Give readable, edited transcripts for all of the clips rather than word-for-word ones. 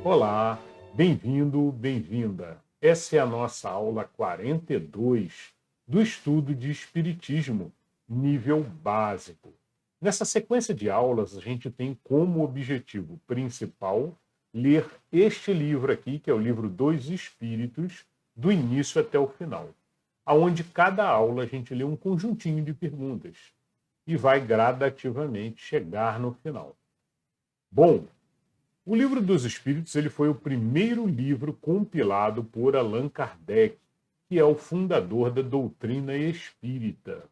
Olá, bem-vindo, bem-vinda. Essa é a nossa aula 42 do estudo de Espiritismo, nível básico. Nessa sequência de aulas, a gente tem como objetivo principal ler este livro aqui, que é o livro dos Espíritos, do início até o final, aonde cada aula a gente lê um conjuntinho de perguntas e vai gradativamente chegar no final. Bom, o Livro dos Espíritos ele foi o primeiro livro compilado por Allan Kardec, que é o fundador da doutrina espírita.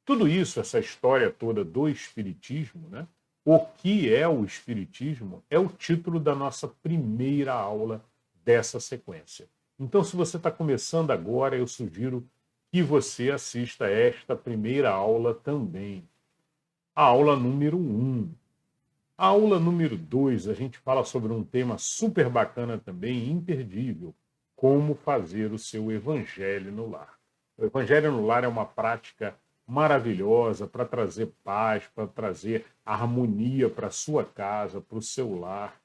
Tudo isso, essa história toda do espiritismo, né? O que é o espiritismo é o título da nossa primeira aula dessa sequência. Então, se você está começando agora, eu sugiro que você assista esta primeira aula também. A aula número 1. A aula número 2, a gente fala sobre um tema super bacana também, imperdível, como fazer o seu evangelho no lar. O evangelho no lar é uma prática maravilhosa para trazer paz, para trazer harmonia para a sua casa, para o seu lar.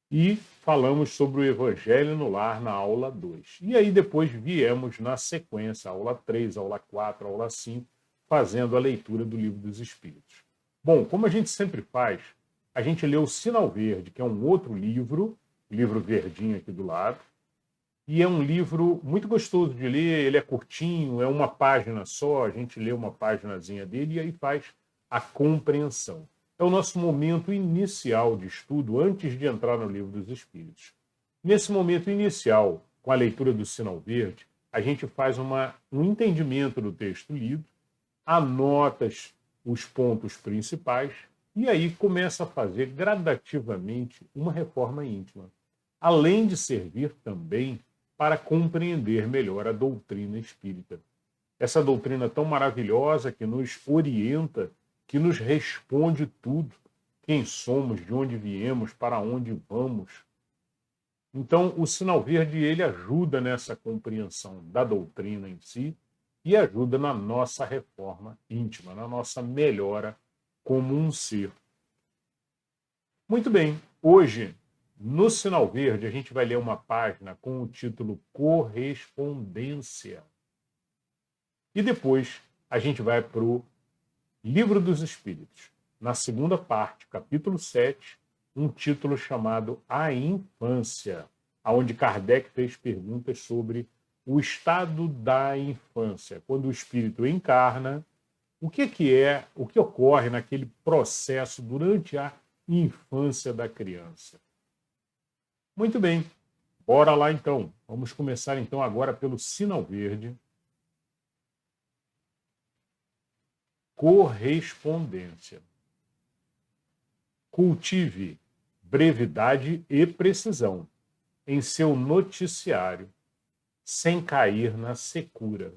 E falamos sobre o evangelho no lar na aula 2. E aí depois viemos na sequência, aula 3, aula 4, aula 5, fazendo a leitura do Livro dos Espíritos. Bom, como a gente sempre faz, a gente lê o Sinal Verde, que é um outro livro verdinho aqui do lado, e é um livro muito gostoso de ler, ele é curtinho, é uma página só, a gente lê uma paginazinha dele e aí faz a compreensão. É o nosso momento inicial de estudo antes de entrar no Livro dos Espíritos. Nesse momento inicial, com a leitura do Sinal Verde, a gente faz um entendimento do texto lido, anota os pontos principais e aí começa a fazer gradativamente uma reforma íntima, além de servir também para compreender melhor a doutrina espírita. Essa doutrina tão maravilhosa que nos orienta, que nos responde tudo, quem somos, de onde viemos, para onde vamos. Então, o Sinal Verde ele ajuda nessa compreensão da doutrina em si e ajuda na nossa reforma íntima, na nossa melhora como um ser. Muito bem, hoje, no Sinal Verde, a gente vai ler uma página com o título Correspondência. E depois a gente vai para o Livro dos Espíritos, na segunda parte, capítulo 7, um título chamado A Infância, onde Kardec fez perguntas sobre o estado da infância. Quando o espírito encarna, o que ocorre naquele processo durante a infância da criança. Muito bem, bora lá então. Vamos começar então agora pelo Sinal Verde. Correspondência. Cultive brevidade e precisão em seu noticiário, sem cair na secura.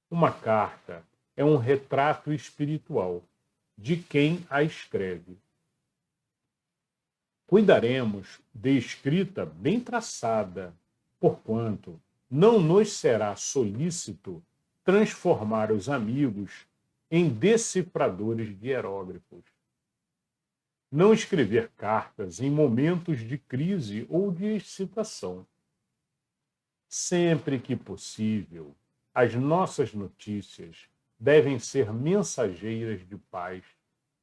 Uma carta é um retrato espiritual de quem a escreve. Cuidaremos de escrita bem traçada, porquanto não nos será solícito transformar os amigos em decifradores de hieróglifos. Não escrever cartas em momentos de crise ou de excitação. Sempre que possível, as nossas notícias devem ser mensageiras de paz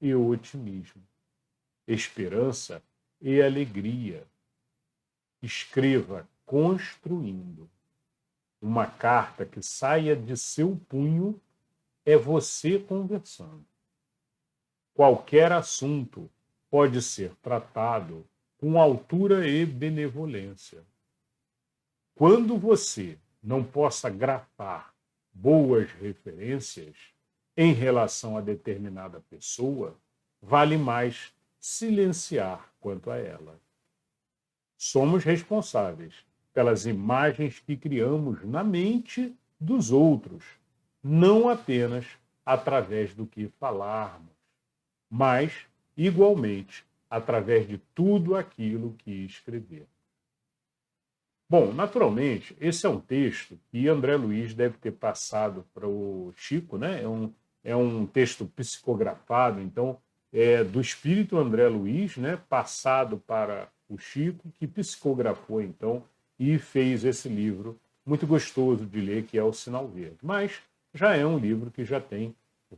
e otimismo, esperança e alegria. Escreva construindo. Uma carta que saia de seu punho é você conversando. Qualquer assunto pode ser tratado com altura e benevolência. Quando você não possa grafar boas referências em relação a determinada pessoa, vale mais silenciar quanto a ela. Somos responsáveis pelas imagens que criamos na mente dos outros, não apenas através do que falarmos, mas, igualmente, através de tudo aquilo que escrever. Bom, naturalmente, esse é um texto que André Luiz deve ter passado para o Chico, né? É um texto psicografado, então, do espírito André Luiz, né? Passado para o Chico, que psicografou, então, e fez esse livro muito gostoso de ler, que é o Sinal Verde. Mas já é um livro que já tem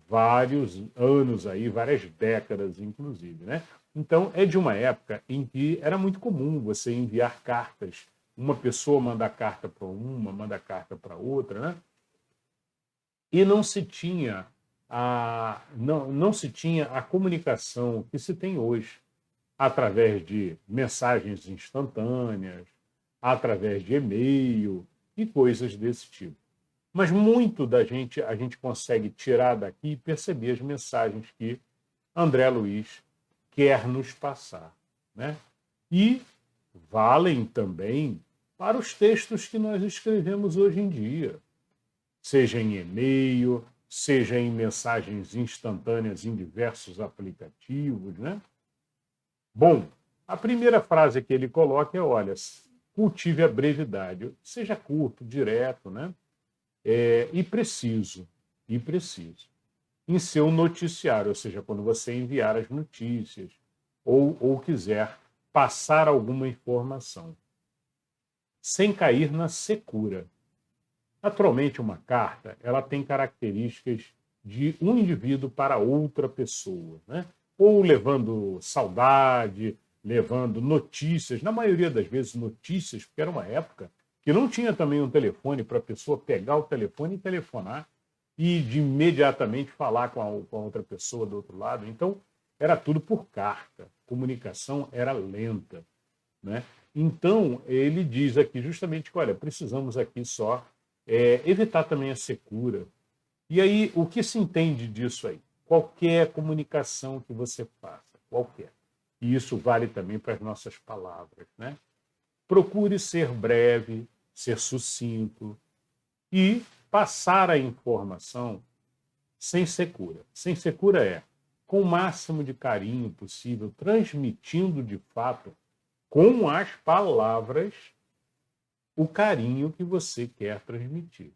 vários anos aí, várias décadas, inclusive, né? Então, é de uma época em que era muito comum você enviar cartas. Uma pessoa manda carta para uma, manda carta para outra, né? E não se tinha a comunicação que se tem hoje, através de mensagens instantâneas, através de e-mail e coisas desse tipo. Mas muito da gente a gente consegue tirar daqui e perceber as mensagens que André Luiz quer nos passar, né? E valem também para os textos que nós escrevemos hoje em dia, seja em e-mail, seja em mensagens instantâneas em diversos aplicativos, né? Bom, a primeira frase que ele coloca é, olha, cultive a brevidade, seja curto, direto, né? E preciso, e preciso. Em seu noticiário, ou seja, quando você enviar as notícias ou quiser passar alguma informação, sem cair na secura. Naturalmente, uma carta ela tem características de um indivíduo para outra pessoa, né? Ou levando saudade, levando notícias, na maioria das vezes notícias, porque era uma época que não tinha também um telefone para a pessoa pegar o telefone e telefonar e de imediatamente falar com a outra pessoa do outro lado. Então, era tudo por carta. A comunicação era lenta, né? Então, ele diz aqui justamente que, olha, precisamos aqui só evitar também a secura. E aí, o que se entende disso aí? Qualquer comunicação que você faça, qualquer. E isso vale também para as nossas palavras, né? Procure ser breve, ser sucinto e passar a informação sem secura. Sem secura é com o máximo de carinho possível, transmitindo de fato com as palavras o carinho que você quer transmitir.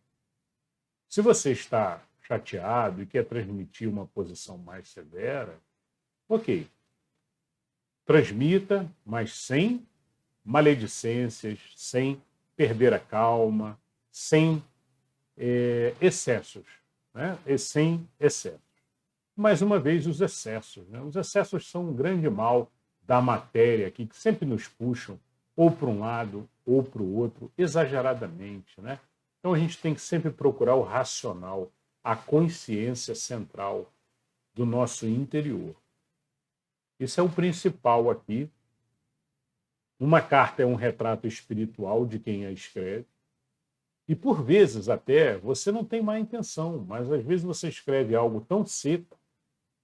Se você está chateado e quer transmitir uma posição mais severa, ok. Transmita, mas sem maledicências, sem perder a calma, sem excessos, né? E sem excessos. Mais uma vez, os excessos. Né? Os excessos são um grande mal da matéria aqui, que sempre nos puxam ou para um lado ou para o outro, exageradamente. Né? Então, a gente tem que sempre procurar o racional, a consciência central do nosso interior. Esse é o principal aqui. Uma carta é um retrato espiritual de quem a escreve. E, por vezes, até, você não tem má intenção, mas, às vezes, você escreve algo tão seco,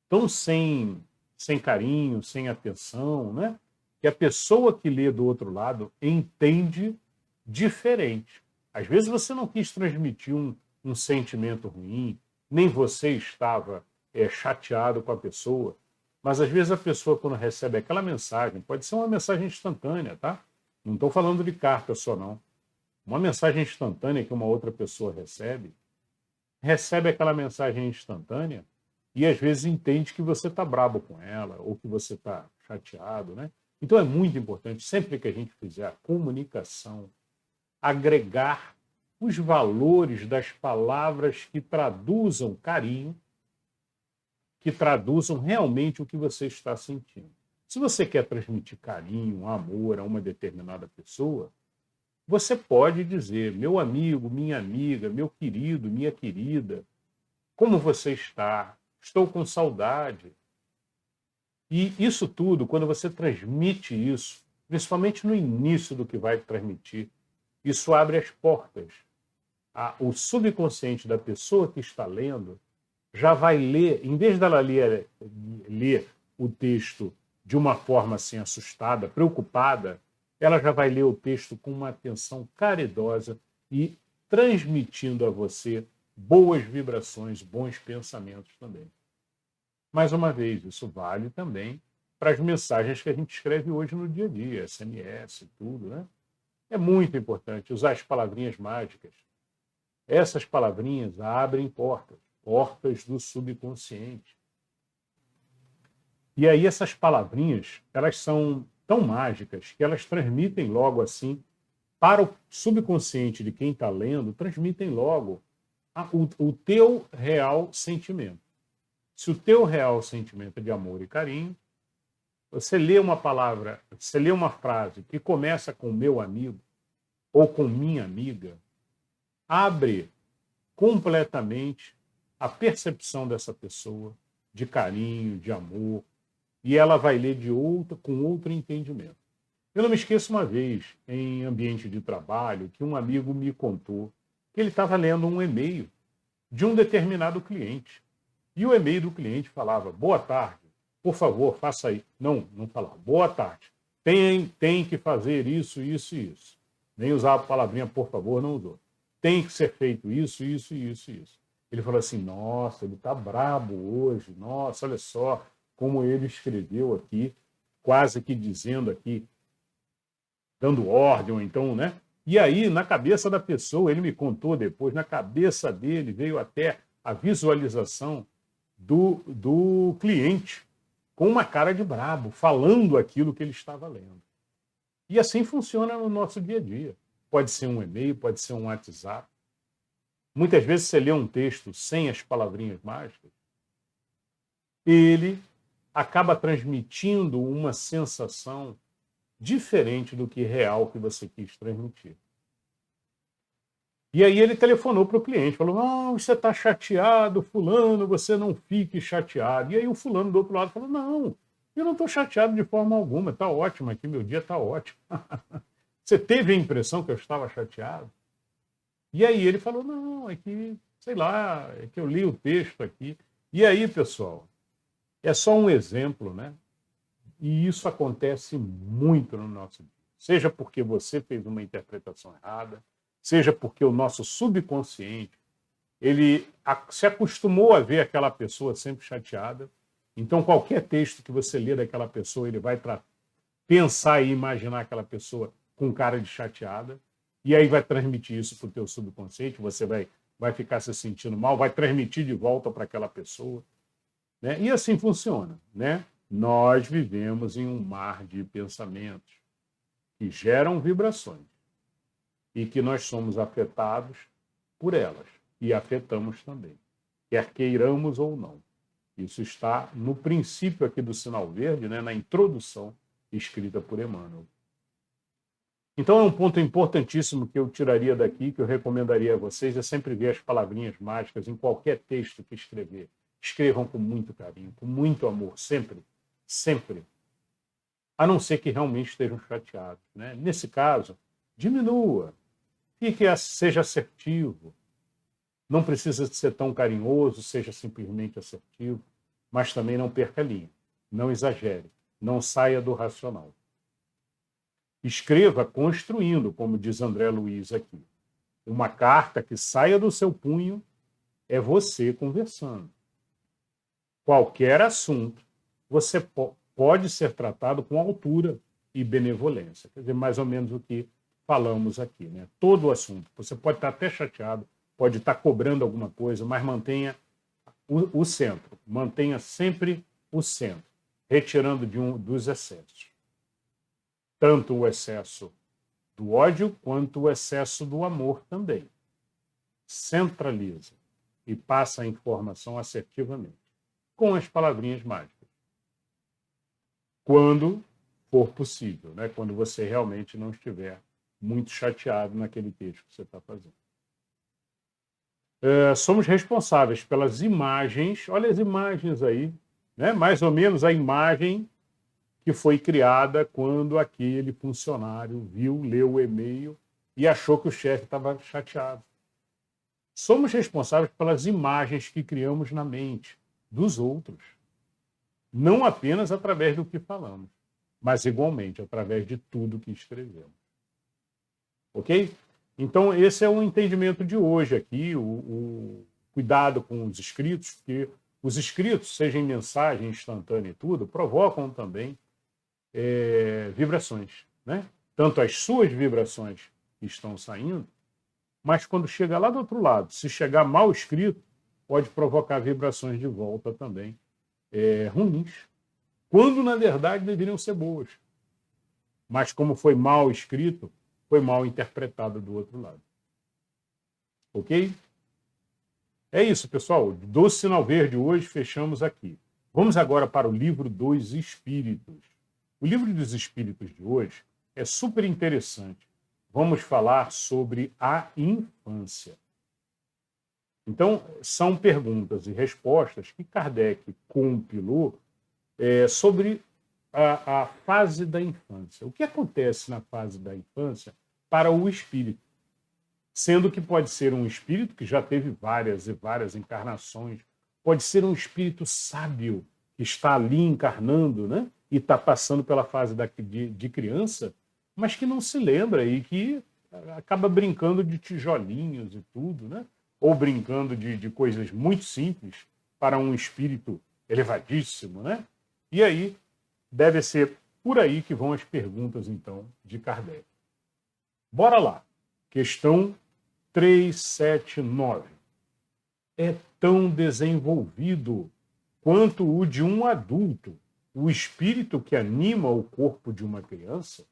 tão sem carinho, sem atenção, né? Que a pessoa que lê do outro lado entende diferente. Às vezes você não quis transmitir um sentimento ruim, nem você estava chateado com a pessoa, mas às vezes a pessoa, quando recebe aquela mensagem, pode ser uma mensagem instantânea, tá? Não estou falando de carta só, não. Uma mensagem instantânea que uma outra pessoa recebe aquela mensagem instantânea e às vezes entende que você está brabo com ela ou que você está chateado, né? Então é muito importante, sempre que a gente fizer a comunicação, agregar os valores das palavras que traduzam carinho, que traduzam realmente o que você está sentindo. Se você quer transmitir carinho, amor a uma determinada pessoa, você pode dizer, meu amigo, minha amiga, meu querido, minha querida, como você está? Estou com saudade. E isso tudo, quando você transmite isso, principalmente no início do que vai transmitir, isso abre as portas. O subconsciente da pessoa que está lendo já vai ler, em vez dela ler o texto de uma forma assim assustada, preocupada, ela já vai ler o texto com uma atenção caridosa e transmitindo a você boas vibrações, bons pensamentos também. Mais uma vez, isso vale também para as mensagens que a gente escreve hoje no dia a dia, SMS, tudo, né? É muito importante usar as palavrinhas mágicas. Essas palavrinhas abrem portas, portas do subconsciente. E aí essas palavrinhas, elas são tão mágicas que elas transmitem logo assim, para o subconsciente de quem está lendo, transmitem logo o teu real sentimento. Se o teu real sentimento é de amor e carinho, você lê uma palavra, você lê uma frase que começa com meu amigo ou com minha amiga, abre completamente a percepção dessa pessoa de carinho, de amor, e ela vai ler com outro entendimento. Eu não me esqueço uma vez, em ambiente de trabalho, que um amigo me contou que ele estava lendo um e-mail de um determinado cliente. E o e-mail do cliente falava, boa tarde, por favor, faça aí. Não falava, boa tarde, tem que fazer isso, isso e isso. Nem usava a palavrinha por favor, não usou. Tem que ser feito isso, isso e isso e isso. Ele falou assim, nossa, ele está brabo hoje, nossa, olha só como ele escreveu aqui, quase que dizendo aqui, dando ordem, ou então, né? E aí, na cabeça da pessoa, ele me contou depois, na cabeça dele veio até a visualização do cliente, com uma cara de brabo, falando aquilo que ele estava lendo. E assim funciona no nosso dia a dia. Pode ser um e-mail, pode ser um WhatsApp. Muitas vezes você lê um texto sem as palavrinhas mágicas, ele acaba transmitindo uma sensação diferente do que real que você quis transmitir. E aí ele telefonou para o cliente, falou, não, você está chateado, fulano, você não fique chateado. E aí o fulano do outro lado falou, não, eu não estou chateado de forma alguma, está ótimo aqui, meu dia está ótimo. Você teve a impressão que eu estava chateado? E aí ele falou, não, é que, sei lá, é que eu li o texto aqui. E aí, pessoal, é só um exemplo, né? E isso acontece muito no nosso dia. Seja porque você fez uma interpretação errada, seja porque o nosso subconsciente ele se acostumou a ver aquela pessoa sempre chateada. Então, qualquer texto que você lê daquela pessoa, ele vai pensar e imaginar aquela pessoa com cara de chateada, e aí vai transmitir isso para o teu subconsciente, você vai ficar se sentindo mal, vai transmitir de volta para aquela pessoa. Né? E assim funciona. Né? Nós vivemos em um mar de pensamentos que geram vibrações e que nós somos afetados por elas e afetamos também, quer queiramos ou não. Isso está no princípio aqui do sinal verde, né, na introdução escrita por Emmanuel. Então é um ponto importantíssimo que eu tiraria daqui, que eu recomendaria a vocês, é sempre ver as palavrinhas mágicas em qualquer texto que escrever. Escrevam com muito carinho, com muito amor, sempre, sempre. A não ser que realmente estejam chateados. Né? Nesse caso, diminua, seja assertivo. Não precisa ser tão carinhoso, seja simplesmente assertivo, mas também não perca a linha. Não exagere, não saia do racional. Escreva construindo, como diz André Luiz aqui. Uma carta que saia do seu punho é você conversando. Qualquer assunto, você pode ser tratado com altura e benevolência. Quer dizer, mais ou menos o que falamos aqui. Né? Todo o assunto. Você pode estar até chateado, pode estar cobrando alguma coisa, mas mantenha o centro. Mantenha sempre o centro, retirando dos excessos. Tanto o excesso do ódio quanto o excesso do amor também. Centraliza e passa a informação assertivamente, com as palavrinhas mágicas. Quando for possível, né? Quando você realmente não estiver muito chateado naquele texto que você está fazendo. Somos responsáveis pelas imagens, olha as imagens aí, né? Mais ou menos a imagem que foi criada quando aquele funcionário leu o e-mail e achou que o chefe estava chateado. Somos responsáveis pelas imagens que criamos na mente dos outros. Não apenas através do que falamos, mas igualmente através de tudo que escrevemos. Ok? Então, esse é o entendimento de hoje aqui, o cuidado com os escritos, porque os escritos, seja em mensagem instantânea e tudo, provocam também vibrações. Né? Tanto as suas vibrações estão saindo, mas quando chega lá do outro lado, se chegar mal escrito, pode provocar vibrações de volta também ruins, quando na verdade deveriam ser boas. mas como foi mal escrito, foi mal interpretado do outro lado. Ok? É isso, pessoal. Do Sinal Verde hoje fechamos aqui. Vamos agora para o livro dos Espíritos. O livro dos Espíritos de hoje é super interessante. Vamos falar sobre a infância. Então, são perguntas e respostas que Kardec compilou sobre a fase da infância. O que acontece na fase da infância para o espírito? Sendo que pode ser um espírito que já teve várias e várias encarnações, pode ser um espírito sábio que está ali encarnando, né? E está passando pela fase de criança, mas que não se lembra e que acaba brincando de tijolinhos e tudo, né? Ou brincando de coisas muito simples para um espírito elevadíssimo, né? E aí deve ser por aí que vão as perguntas, então, de Kardec. Bora lá. Questão 379. É tão desenvolvido quanto o de um adulto o espírito que anima o corpo de uma criança?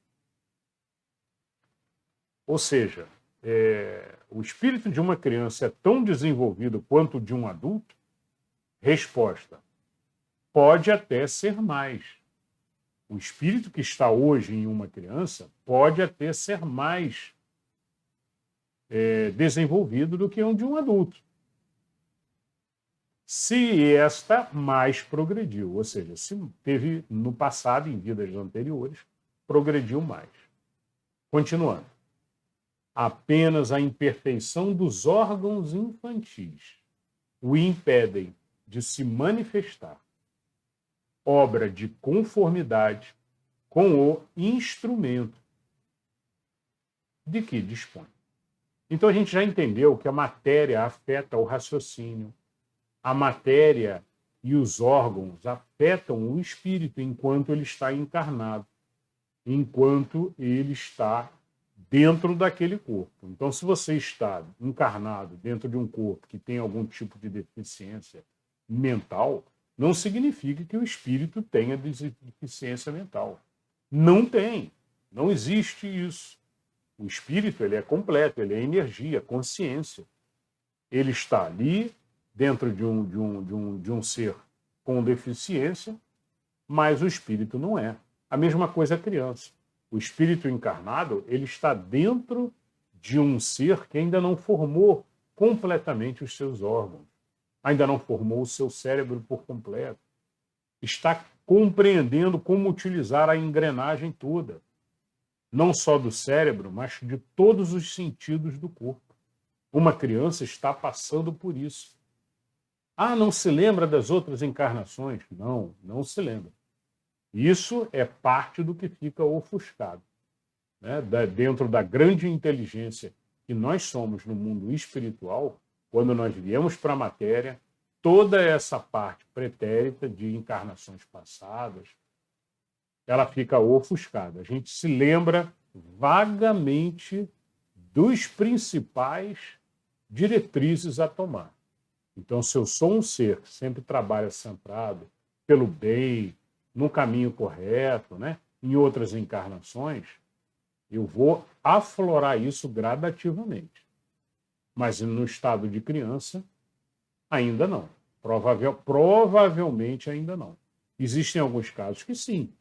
Ou seja, o espírito de uma criança é tão desenvolvido quanto o de um adulto? Resposta: pode até ser mais. O espírito que está hoje em uma criança pode até ser mais desenvolvido do que o de um adulto. Se esta mais progrediu, ou seja, se teve no passado, em vidas anteriores, progrediu mais. Continuando. Apenas a imperfeição dos órgãos infantis o impedem de se manifestar, obra de conformidade com o instrumento de que dispõe. Então a gente já entendeu que a matéria afeta o raciocínio, a matéria e os órgãos afetam o espírito enquanto ele está encarnado, enquanto ele está dentro daquele corpo. Então, se você está encarnado dentro de um corpo que tem algum tipo de deficiência mental, não significa que o espírito tenha deficiência mental. Não tem. Não existe isso. O espírito ele é completo, ele é energia, consciência. Ele está ali dentro de um ser com deficiência, mas o espírito não é. A mesma coisa a criança. O espírito encarnado ele está dentro de um ser que ainda não formou completamente os seus órgãos, ainda não formou o seu cérebro por completo. Está compreendendo como utilizar a engrenagem toda, não só do cérebro, mas de todos os sentidos do corpo. Uma criança está passando por isso. Ah, não se lembra das outras encarnações? Não, não se lembra. Isso é parte do que fica ofuscado, né? Dentro da grande inteligência que nós somos no mundo espiritual, quando nós viemos para a matéria, toda essa parte pretérita de encarnações passadas, ela fica ofuscada. A gente se lembra vagamente dos principais diretrizes a tomar. Então, se eu sou um ser que sempre trabalha centrado pelo bem, no caminho correto, né? Em outras encarnações, eu vou aflorar isso gradativamente. Mas no estado de criança, ainda não. Provavelmente ainda não. Existem alguns casos que sim.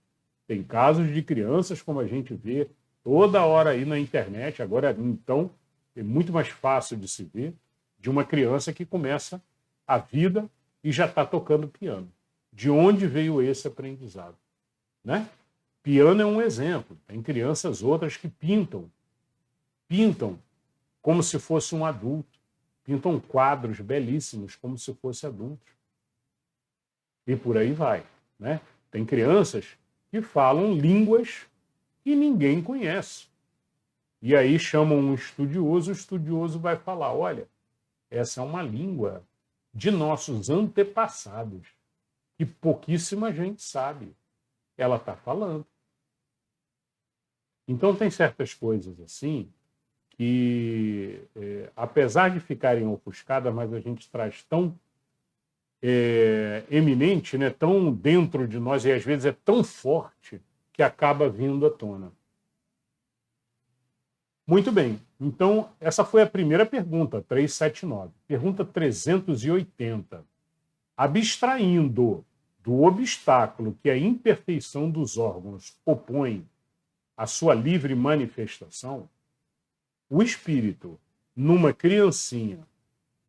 Tem casos de crianças, como a gente vê toda hora aí na internet, agora então é muito mais fácil de se ver, de uma criança que começa a vida e já está tocando piano. De onde veio esse aprendizado? Né? Piano é um exemplo. Tem crianças outras que pintam como se fosse um adulto. Pintam quadros belíssimos como se fosse adultos. E por aí vai. Né? Tem crianças que falam línguas que ninguém conhece. E aí chamam um estudioso, o estudioso vai falar, olha, essa é uma língua de nossos antepassados, que pouquíssima gente sabe. Ela está falando. Então tem certas coisas assim que, apesar de ficarem ofuscadas, mas a gente traz tão eminente, né, tão dentro de nós, e às vezes é tão forte, que acaba vindo à tona. Muito bem. Então, essa foi a primeira pergunta, 379. Pergunta 380. Abstraindo do obstáculo que a imperfeição dos órgãos opõe à sua livre manifestação, o espírito, numa criancinha,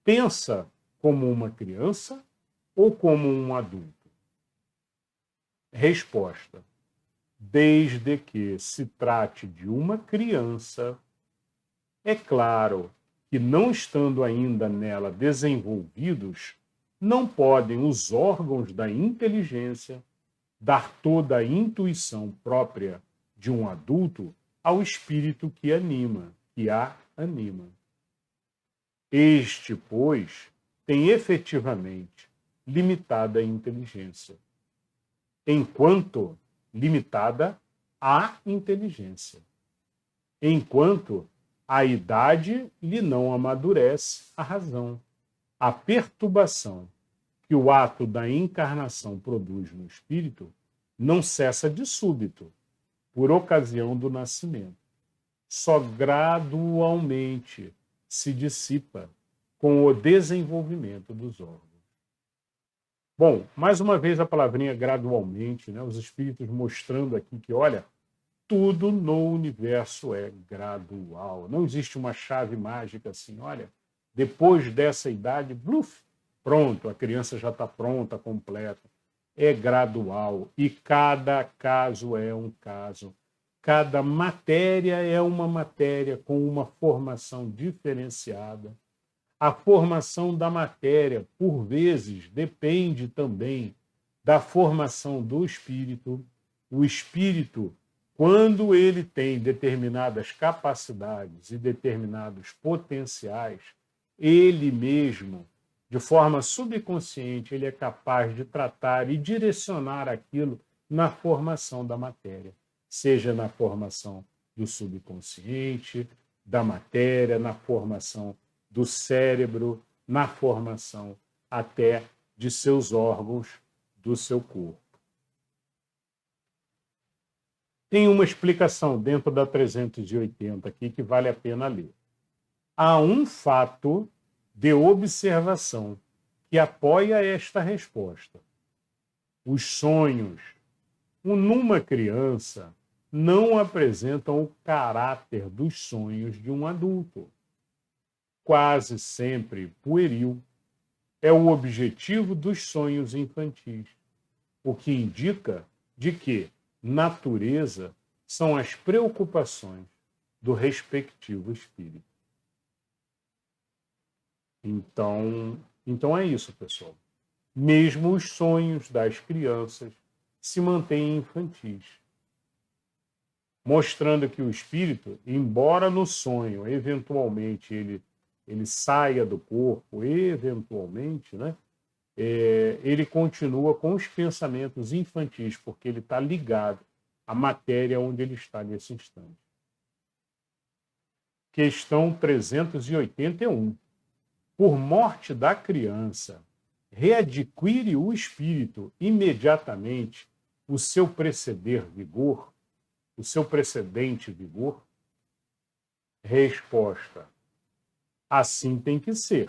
pensa como uma criança ou como um adulto? Resposta: desde que se trate de uma criança, é claro que, não estando ainda nela desenvolvidos, não podem os órgãos da inteligência dar toda a intuição própria de um adulto ao espírito que anima, que a anima. Este, pois, tem efetivamente limitada inteligência, enquanto limitada a inteligência, enquanto a idade lhe não amadurece a razão. A perturbação que o ato da encarnação produz no espírito não cessa de súbito, por ocasião do nascimento. Só gradualmente se dissipa com o desenvolvimento dos órgãos. Bom, mais uma vez a palavrinha gradualmente, né? Os espíritos mostrando aqui que, olha, tudo no universo é gradual. Não existe uma chave mágica assim, olha, depois dessa idade, bluf, pronto, a criança já está pronta, completa. É gradual e cada caso é um caso. Cada matéria é uma matéria com uma formação diferenciada. A formação da matéria, por vezes, depende também da formação do espírito. O espírito, quando ele tem determinadas capacidades e determinados potenciais, ele mesmo, de forma subconsciente, ele é capaz de tratar e direcionar aquilo na formação da matéria, seja na formação do subconsciente, da matéria, na formação do cérebro, na formação até de seus órgãos, do seu corpo. Tem uma explicação dentro da 380 aqui que vale a pena ler. Há um fato de observação que apoia esta resposta. Os sonhos, numa criança, não apresentam o caráter dos sonhos de um adulto. Quase sempre pueril é o objetivo dos sonhos infantis, o que indica de que natureza são as preocupações do respectivo espírito. Então é isso, pessoal. Mesmo os sonhos das crianças se mantêm infantis, mostrando que o espírito, embora no sonho, eventualmente, ele saia do corpo, eventualmente, né? Ele continua com os pensamentos infantis, porque ele está ligado à matéria onde ele está nesse instante. Questão 381. Por morte da criança, readquire o espírito imediatamente o seu vigor, o seu precedente vigor? Resposta: assim tem que ser,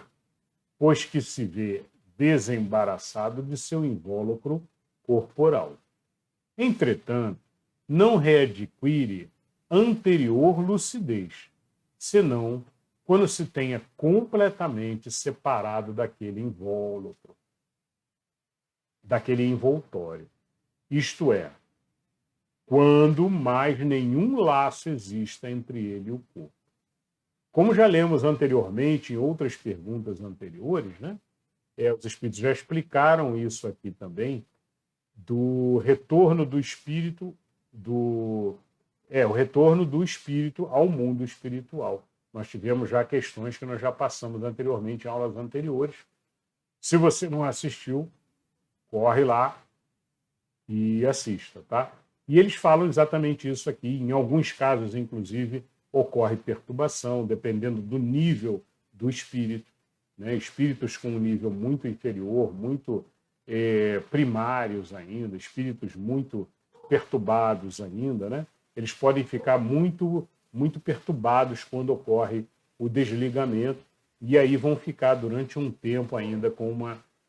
pois que se vê desembaraçado de seu invólucro corporal. Entretanto, não readquire anterior lucidez, senão quando se tenha completamente separado daquele invólucro, daquele envoltório. Isto é, quando mais nenhum laço exista entre ele e o corpo. Como já lemos anteriormente em outras perguntas anteriores, né? Os espíritos já explicaram isso aqui também, do retorno do espírito, o retorno do espírito ao mundo espiritual. Nós tivemos já questões que nós já passamos anteriormente em aulas anteriores. Se você não assistiu, corre lá e assista, tá? E eles falam exatamente isso aqui. Em alguns casos, inclusive, ocorre perturbação, dependendo do nível do espírito. Né? Espíritos com um nível muito inferior, muito primários ainda, espíritos muito perturbados ainda, né? Eles podem ficar muito muito perturbados quando ocorre o desligamento, e aí vão ficar durante um tempo ainda com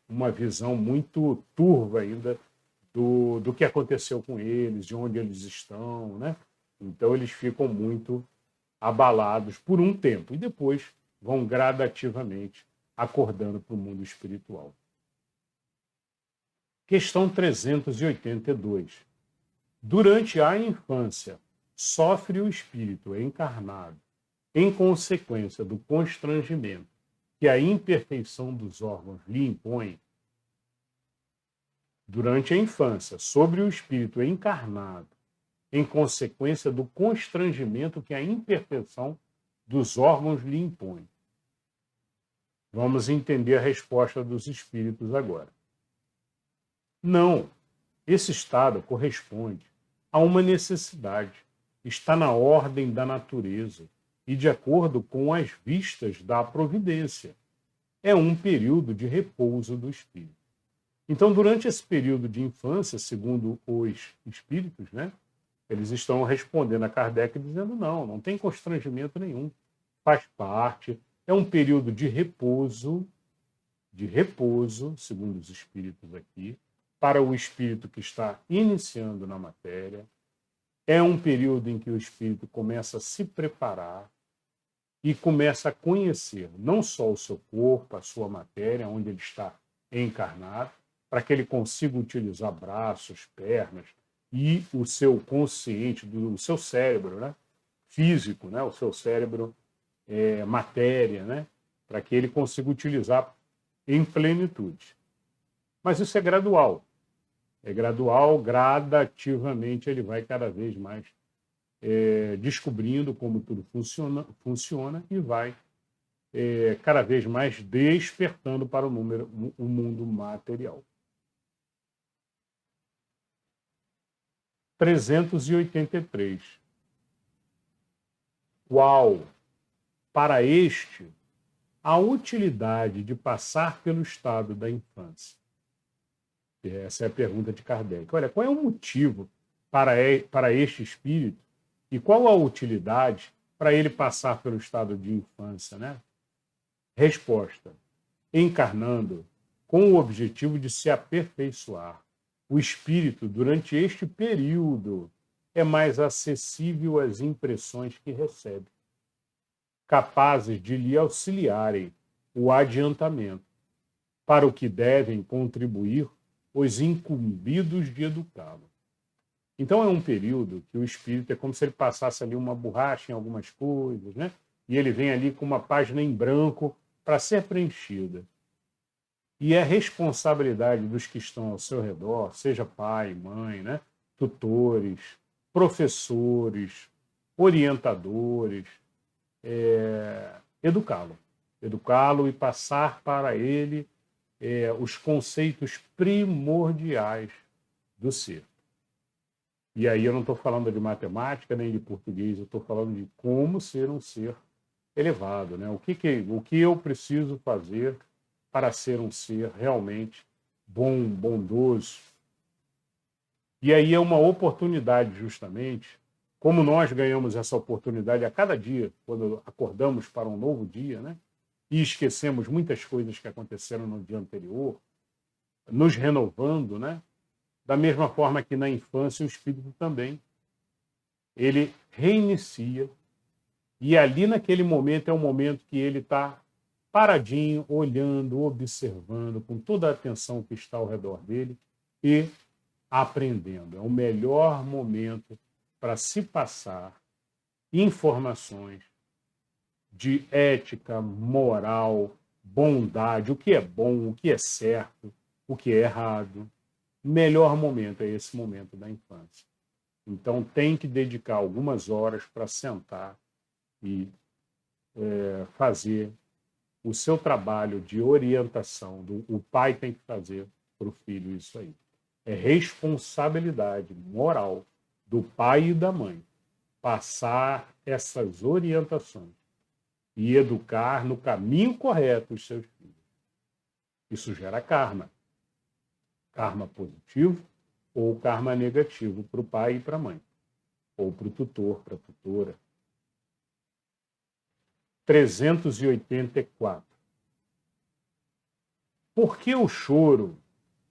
uma visão muito turva ainda do que aconteceu com eles, de onde eles estão, né? Então eles ficam muito abalados por um tempo e depois vão gradativamente acordando para o mundo espiritual. Questão 382. Durante a infância, sofre o espírito encarnado em consequência do constrangimento que a imperfeição dos órgãos lhe impõe. Durante a infância, sobre o espírito encarnado, em consequência do constrangimento que a imperfeição dos órgãos lhe impõe. Vamos entender a resposta dos espíritos agora. Não, esse estado corresponde a uma necessidade, está na ordem da natureza e de acordo com as vistas da providência. É um período de repouso do espírito. Então, durante esse período de infância, segundo os espíritos, né, eles estão respondendo a Kardec dizendo não tem constrangimento nenhum, faz parte, é um período de repouso, segundo os espíritos aqui, para o espírito que está iniciando na matéria. É um período em que o espírito começa a se preparar e começa a conhecer não só o seu corpo, a sua matéria, onde ele está encarnado, para que ele consiga utilizar braços, pernas e o seu consciente, do seu cérebro, né? Físico, né? O seu cérebro matéria, né? Para que ele consiga utilizar em plenitude. Mas isso é gradual. É gradual, gradativamente ele vai cada vez mais descobrindo como tudo funciona e vai cada vez mais despertando para o mundo material. 383. Qual, para este, a utilidade de passar pelo estado da infância? Essa é a pergunta de Kardec. Olha, qual é o motivo para este espírito e qual a utilidade para ele passar pelo estado de infância, né? Resposta: encarnando com o objetivo de se aperfeiçoar. O espírito, durante este período, é mais acessível às impressões que recebe, capazes de lhe auxiliarem o adiantamento, para o que devem contribuir os incumbidos de educá-lo. Então é um período que o espírito é como se ele passasse ali uma borracha em algumas coisas, né? E ele vem ali com uma página em branco para ser preenchida. E é responsabilidade dos que estão ao seu redor, seja pai, mãe, né? Tutores, professores, orientadores, educá-lo. Educá-lo e passar para ele os conceitos primordiais do ser. E aí eu não estou falando de matemática nem de português, eu estou falando de como ser um ser elevado, né? O que eu preciso fazer para ser um ser realmente bom, bondoso. E aí é uma oportunidade, justamente, como nós ganhamos essa oportunidade a cada dia, quando acordamos para um novo dia, né? E esquecemos muitas coisas que aconteceram no dia anterior, nos renovando, né? Da mesma forma que na infância o espírito também, ele reinicia, e ali naquele momento é um momento que ele está paradinho, olhando, observando, com toda a atenção que está ao redor dele e aprendendo. É o melhor momento para se passar informações de ética, moral, bondade, o que é bom, o que é certo, o que é errado. O melhor momento é esse momento da infância. Então tem que dedicar algumas horas para sentar e fazer o seu trabalho de orientação. O pai tem que fazer para o filho isso aí. É responsabilidade moral do pai e da mãe passar essas orientações e educar no caminho correto os seus filhos. Isso gera karma. Karma positivo ou karma negativo para o pai e para a mãe, ou para o tutor, para a tutora. 384. Por que o choro?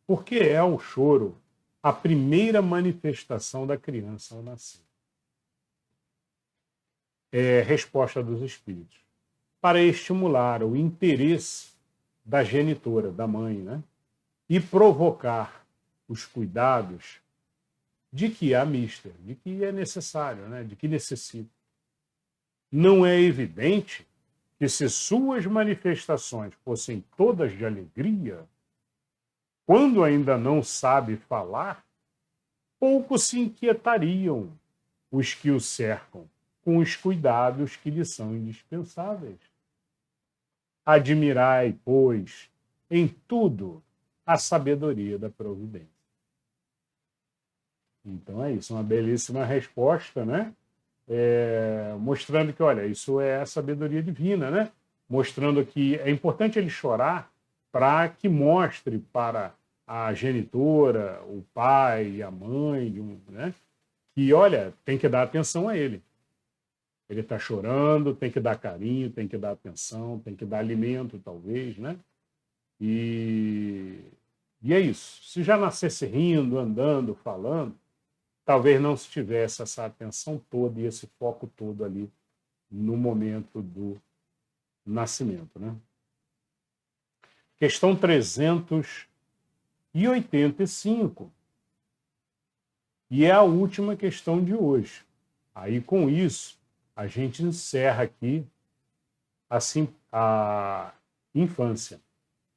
Por que é o choro a primeira manifestação da criança ao nascer? Resposta dos espíritos. Para estimular o interesse da genitora, da mãe, né? E provocar os cuidados de que há mister, de que é necessário, né? De que necessita. Não é evidente que se suas manifestações fossem todas de alegria, quando ainda não sabe falar, pouco se inquietariam os que o cercam com os cuidados que lhe são indispensáveis. Admirai, pois, em tudo a sabedoria da providência. Então é isso, uma belíssima resposta, né? Mostrando que, olha, isso é a sabedoria divina, né? Mostrando que é importante ele chorar para que mostre para a genitora, o pai, a mãe, né? Que, olha, tem que dar atenção a ele. Ele está chorando, tem que dar carinho, tem que dar atenção, tem que dar alimento, talvez, né? E é isso. Se já nascesse rindo, andando, falando, talvez não se tivesse essa atenção toda e esse foco todo ali no momento do nascimento, né? Questão 385. E é a última questão de hoje. Aí, com isso, a gente encerra aqui a infância.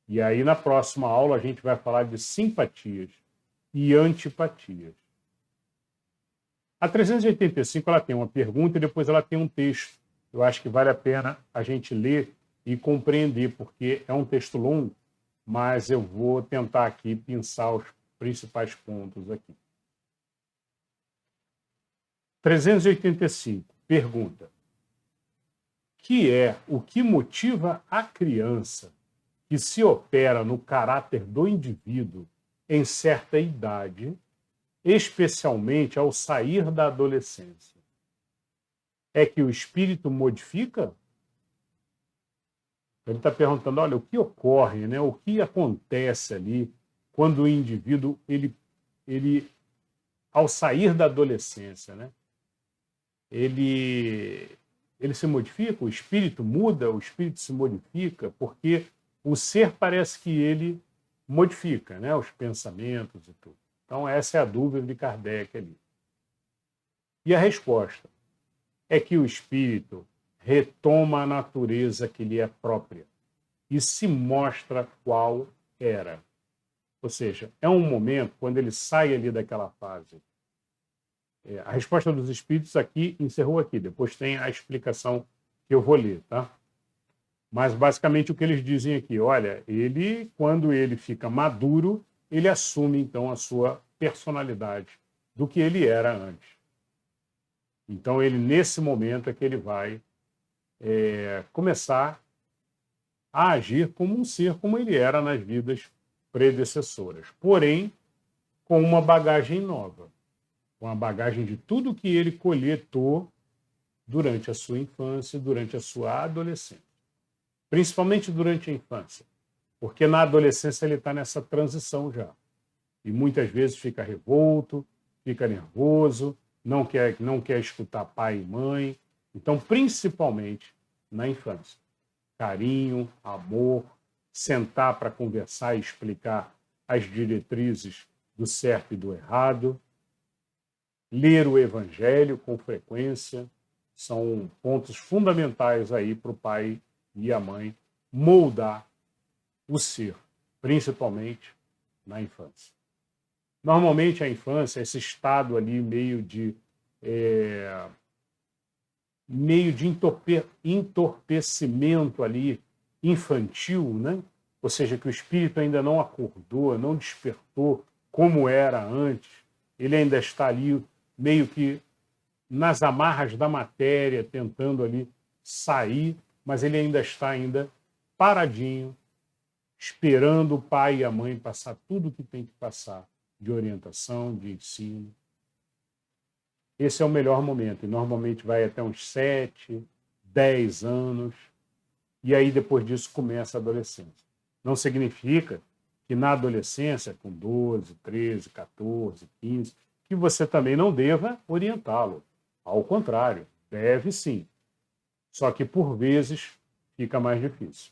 E aí, na próxima aula, a gente vai falar de simpatias e antipatias. A 385 ela tem uma pergunta e depois ela tem um texto. Eu acho que vale a pena a gente ler e compreender, porque é um texto longo, mas eu vou tentar aqui pensar os principais pontos aqui. 385, pergunta. Que é o que motiva a criança que se opera no caráter do indivíduo em certa idade, especialmente ao sair da adolescência? É que o espírito modifica? Ele está perguntando, olha, o que ocorre, né? O que acontece ali quando o indivíduo, ele ao sair da adolescência, né? Ele se modifica, o espírito muda, o espírito se modifica, porque o ser parece que ele modifica, né? Os pensamentos e tudo. Então, essa é a dúvida de Kardec ali. E a resposta é que o espírito retoma a natureza que lhe é própria e se mostra qual era. Ou seja, é um momento quando ele sai ali daquela fase. A resposta dos espíritos aqui encerrou aqui. Depois tem a explicação que eu vou ler, tá? Mas basicamente o que eles dizem aqui, olha, ele, quando ele fica maduro, ele assume então a sua personalidade do que ele era antes. Então ele, nesse momento, é que ele vai começar a agir como um ser, como ele era nas vidas predecessoras. Porém, com uma bagagem nova. Com a bagagem de tudo que ele coletou durante a sua infância, durante a sua adolescência. Principalmente durante a infância. Porque na adolescência ele está nessa transição já. E muitas vezes fica revolto, fica nervoso, não quer escutar pai e mãe. Então, principalmente na infância. Carinho, amor, sentar para conversar e explicar as diretrizes do certo e do errado. Ler o Evangelho com frequência são pontos fundamentais aí para o pai e a mãe moldar o ser, principalmente na infância. Normalmente a infância, esse estado ali meio de entorpecimento ali infantil, né? Ou seja, que o espírito ainda não acordou, não despertou como era antes, ele ainda está ali meio que nas amarras da matéria, tentando ali sair, mas ele ainda está paradinho, esperando o pai e a mãe passar tudo o que tem que passar de orientação, de ensino. Esse é o melhor momento, e normalmente vai até uns 7, 10 anos, e aí depois disso começa a adolescência. Não significa que na adolescência, com 12, 13, 14, 15, que você também não deva orientá-lo. Ao contrário, deve sim. Só que por vezes fica mais difícil.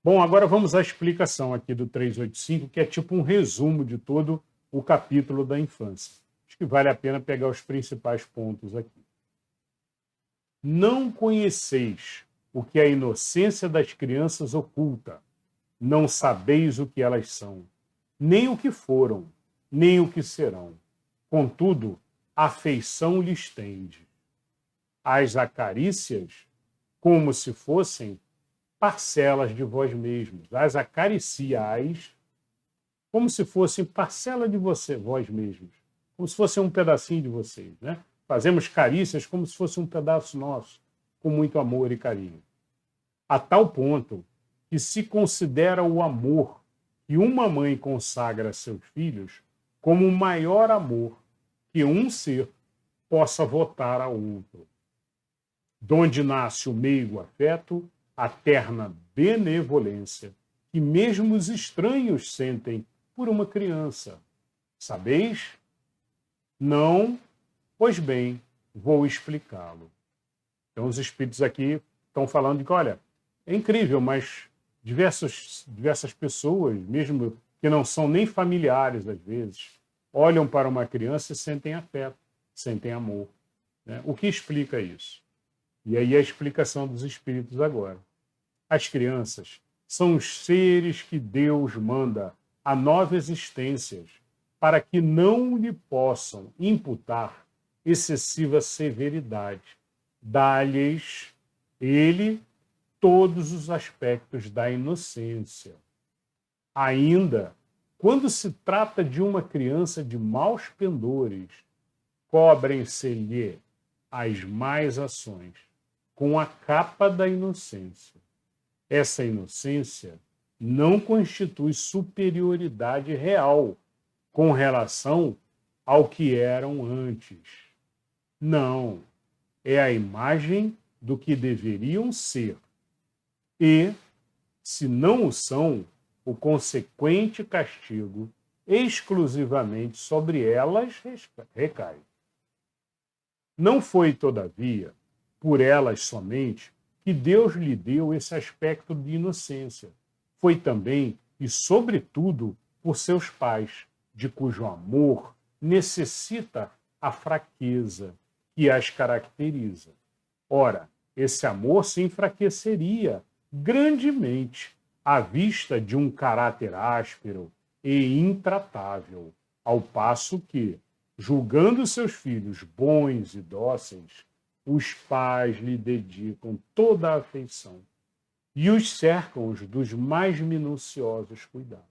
Bom, agora vamos à explicação aqui do 385, que é tipo um resumo de todo o capítulo da infância. Acho que vale a pena pegar os principais pontos aqui. Não conheceis o que a inocência das crianças oculta, não sabeis o que elas são, nem o que foram, nem o que serão. Contudo, afeição lhes tende. As acarícias como se fossem parcelas de vós mesmos. As acariciais como se fossem parcela de vós mesmos. Como se fosse um pedacinho de vocês, né? Fazemos carícias como se fosse um pedaço nosso, com muito amor e carinho. A tal ponto que se considera o amor que uma mãe consagra a seus filhos como o maior amor que um ser possa votar a outro. Donde nasce o meigo afeto, a terna benevolência, que mesmo os estranhos sentem por uma criança. Sabeis? Não? Pois bem, vou explicá-lo. Então os espíritos aqui estão falando de que, olha, é incrível, mas diversas pessoas, mesmo que não são nem familiares às vezes, olham para uma criança e sentem afeto, sentem amor. Né? O que explica isso? E aí a explicação dos espíritos agora. As crianças são os seres que Deus manda a novas existências para que não lhe possam imputar excessiva severidade. Dá-lhes ele todos os aspectos da inocência. Ainda, quando se trata de uma criança de maus pendores, cobrem-se-lhe as más ações com a capa da inocência. Essa inocência não constitui superioridade real com relação ao que eram antes. Não, é a imagem do que deveriam ser. E, se não o são, o consequente castigo exclusivamente sobre elas recai. Não foi, todavia, por elas somente que Deus lhe deu esse aspecto de inocência. Foi também e, sobretudo, por seus pais, de cujo amor necessita a fraqueza que as caracteriza. Ora, esse amor se enfraqueceria grandemente à vista de um caráter áspero e intratável, ao passo que, julgando seus filhos bons e dóceis, os pais lhe dedicam toda a afeição e os cercam dos mais minuciosos cuidados.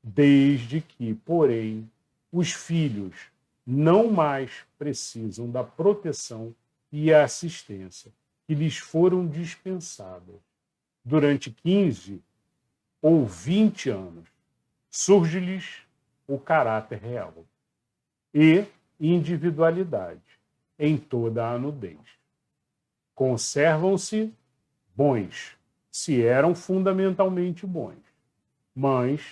Desde que, porém, os filhos não mais precisam da proteção e assistência que lhes foram dispensadas durante 15 ou 20 anos, surge-lhes o caráter real e individualidade em toda a nudez. Conservam-se bons, se eram fundamentalmente bons, mas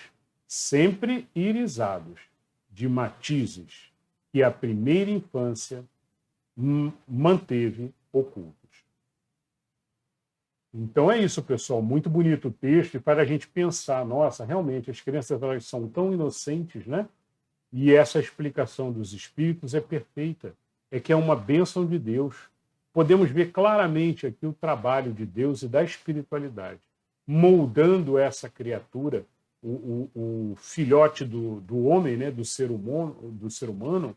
sempre irisados de matizes que a primeira infância manteve ocultos. Então é isso, pessoal. Muito bonito o texto e para a gente pensar, nossa, realmente as crianças elas são tão inocentes, né? E essa explicação dos espíritos é perfeita. É que é uma bênção de Deus. Podemos ver claramente aqui o trabalho de Deus e da espiritualidade, moldando essa criatura, o filhote do homem, né, do ser humano,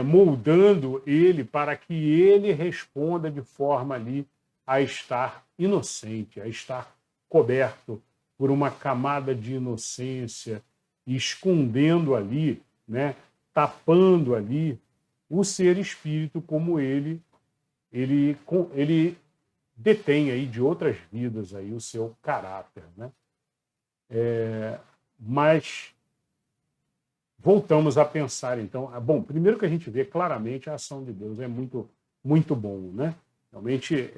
moldando ele para que ele responda de forma ali a estar inocente, a estar coberto por uma camada de inocência, escondendo ali, né, tapando ali o ser espírito como ele detém aí de outras vidas aí o seu caráter, né? Mas voltamos a pensar então, bom, primeiro que a gente vê claramente a ação de Deus é muito muito bom, né? Realmente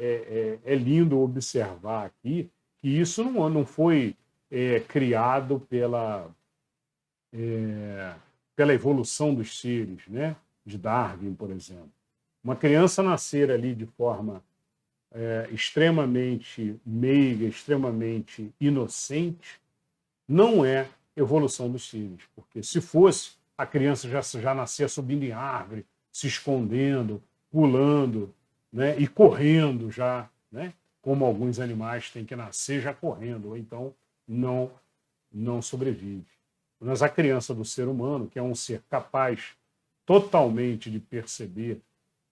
é lindo observar aqui que isso não foi criado pela evolução dos seres, né? De Darwin, por exemplo. Uma criança nascer ali de forma extremamente meiga, extremamente inocente, não é evolução dos seres, porque se fosse, a criança já nascia subindo em árvore, se escondendo, pulando, né, e correndo já, né, como alguns animais têm que nascer já correndo, ou então não sobrevive. Mas a criança do ser humano, que é um ser capaz totalmente de perceber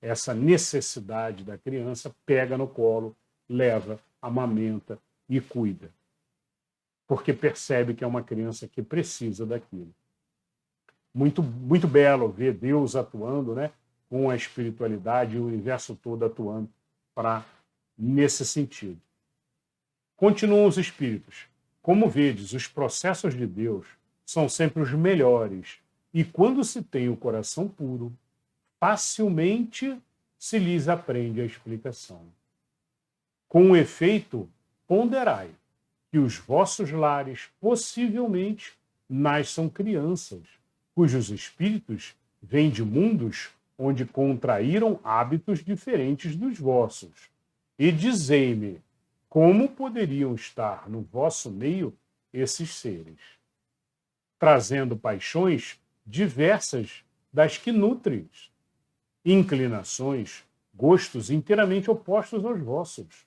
essa necessidade da criança, pega no colo, leva, amamenta e cuida, porque percebe que é uma criança que precisa daquilo. Muito, muito belo ver Deus atuando, né, com a espiritualidade e o universo todo atuando nesse sentido. Continuam os espíritos. Como vedes, os processos de Deus são sempre os melhores, e quando se tem o coração puro, facilmente se lhes aprende a explicação. Com efeito, ponderai que os vossos lares possivelmente nasçam crianças, cujos espíritos vêm de mundos onde contraíram hábitos diferentes dos vossos. E dizei-me, como poderiam estar no vosso meio esses seres, trazendo paixões diversas das que nutres, inclinações, gostos inteiramente opostos aos vossos.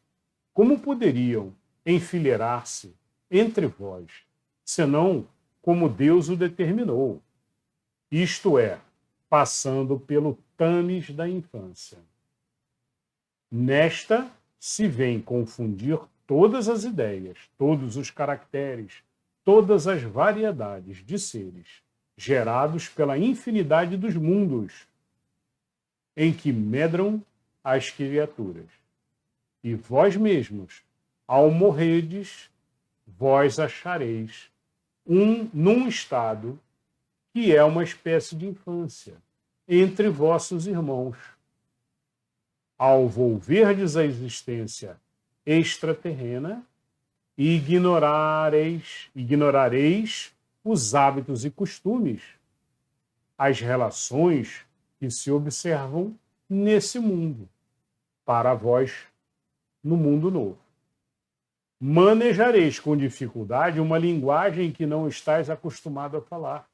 Como poderiam enfileirar-se entre vós, senão como Deus o determinou, isto é, passando pelo tames da infância? Nesta se vem confundir todas as ideias, todos os caracteres, todas as variedades de seres, gerados pela infinidade dos mundos em que medram as criaturas. E vós mesmos, ao morrerdes, vós achareis num estado que é uma espécie de infância entre vossos irmãos. Ao volverdes a existência extraterrena, ignorareis os hábitos e costumes, as relações que se observam nesse mundo, para vós no mundo novo. Manejareis com dificuldade uma linguagem que não estáis acostumado a falar,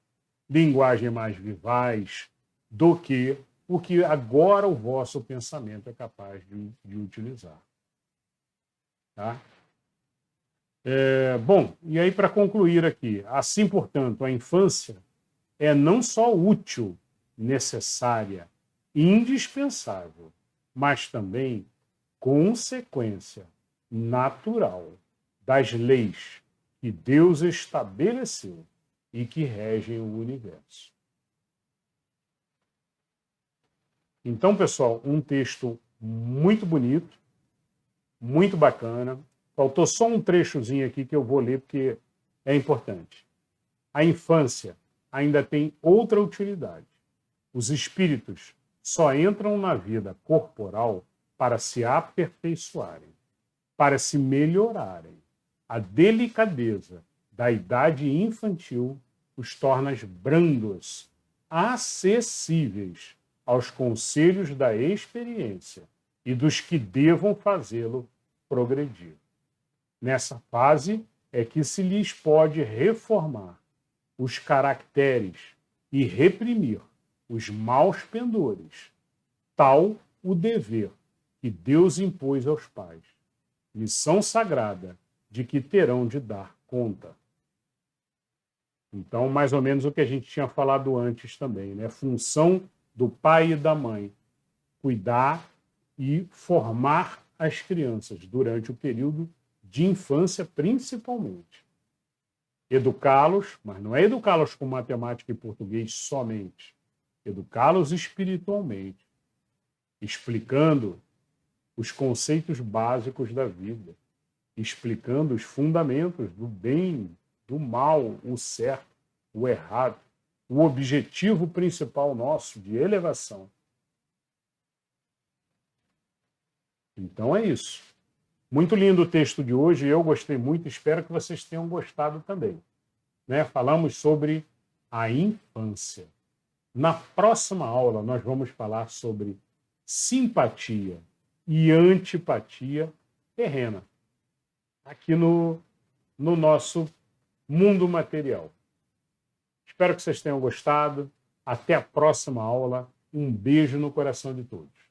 linguagem mais vivaz do que o que agora o vosso pensamento é capaz de utilizar. Tá? Bom, e aí para concluir aqui, assim, portanto, a infância é não só útil, necessária, indispensável, mas também consequência natural das leis que Deus estabeleceu e que regem o universo. Então, pessoal, um texto muito bonito, muito bacana. Faltou só um trechozinho aqui que eu vou ler porque é importante. A infância ainda tem outra utilidade. Os espíritos só entram na vida corporal para se aperfeiçoarem, para se melhorarem. A delicadeza da idade infantil os torna brandos, acessíveis aos conselhos da experiência e dos que devam fazê-lo progredir. Nessa fase é que se lhes pode reformar os caracteres e reprimir os maus pendores, tal o dever que Deus impôs aos pais, missão sagrada de que terão de dar conta. Então, mais ou menos o que a gente tinha falado antes também, né? Função do pai e da mãe, cuidar e formar as crianças durante o período de infância, principalmente. Educá-los, mas não é educá-los com matemática e português somente. Educá-los espiritualmente, explicando os conceitos básicos da vida, explicando os fundamentos do bem, do mal, o certo, o errado, o objetivo principal nosso de elevação. Então é isso. Muito lindo o texto de hoje, eu gostei muito, espero que vocês tenham gostado também. Né? Falamos sobre a infância. Na próxima aula, nós vamos falar sobre simpatia e antipatia terrena, aqui no nosso mundo material. Espero que vocês tenham gostado. Até a próxima aula. Um beijo no coração de todos.